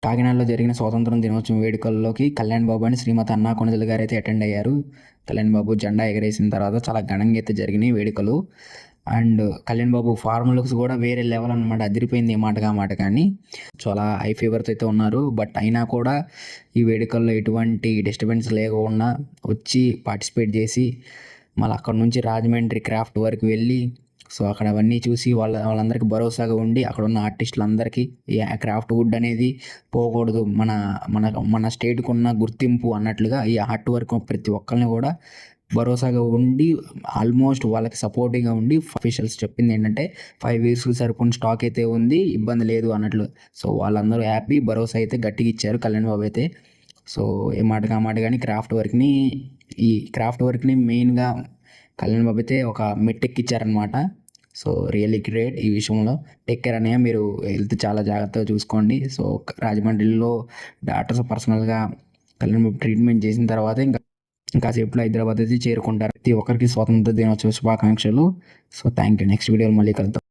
కాకినాడలో జరిగిన స్వాతంత్రం దినోత్సవం వేడుకల్లోకి కళ్యాణ్ బాబు అని శ్రీమతి అన్నా కొణిదెల గారు అయితే అటెండ్ అయ్యారు. కళ్యాణ్ బాబు జెండా ఎగరేసిన తర్వాత చాలా ఘనంగా అయితే జరిగినాయి వేడుకలు. And Kalyan Babu formal looks కూడా వేరే లెవెల్ అనమాట, అదిరిపోయింది ఈ మాటగా మాట. కానీ చాలా హై ఫీవర్తో అయితే ఉన్నారు. బట్ అయినా కూడా ఈ వేడుకల్లో ఎటువంటి డిస్టర్బెన్స్ లేకుండా వచ్చి పార్టిసిపేట్ చేసి మళ్ళీ అక్కడ నుంచి రాజమండ్రి క్రాఫ్ట్ వరకు వెళ్ళి సో అక్కడ అవన్నీ చూసి వాళ్ళందరికీ భరోసాగా ఉండి అక్కడ ఉన్న ఆర్టిస్టులందరికీ ఈ క్రాఫ్ట్ వుడ్ అనేది పోకూడదు, మన మన మన స్టేట్కి ఉన్న గుర్తింపు అన్నట్లుగా ఈ ఆర్ట్ వర్క్ ప్రతి ఒక్కరిని కూడా భరోసాగా ఉండి ఆల్మోస్ట్ వాళ్ళకి సపోర్టివ్గా ఉండి అఫీషియల్స్ చెప్పింది ఏంటంటే 5 years సరిపోయిన స్టాక్ అయితే ఉంది, ఇబ్బంది లేదు అన్నట్లు. సో వాళ్ళందరూ హ్యాపీ, భరోసా అయితే గట్టిగా ఇచ్చారు కళ్యాణ్ బాబు అయితే. సో ఏ మాటగా మాట కానీ ఈ క్రాఫ్ట్ వర్క్ని మెయిన్గా కళ్యాణ్ బాబు అయితే ఒక మెట్టెక్కిచ్చారనమాట. సో రియల్లీ గ్రేట్ ఈ విషయంలో. టేక్ కేర్ అన్నయ్య, మీరు హెల్త్ చాలా జాగ్రత్తగా చూసుకోండి. సో రాజమండ్రిలో డాక్టర్స్ పర్సనల్గా కళ్యాణ్ బాబు ట్రీట్మెంట్ చేసిన తర్వాత కాసేపులో హైదరాబాద్ అయితే చేరుకుంటారు. ప్రతి ఒక్కరికి స్వాతంత్ర దినోత్సవ శుభాకాంక్షలు. So thank you. నెక్స్ట్ వీడియోలో మళ్ళీ కలుద్దాం.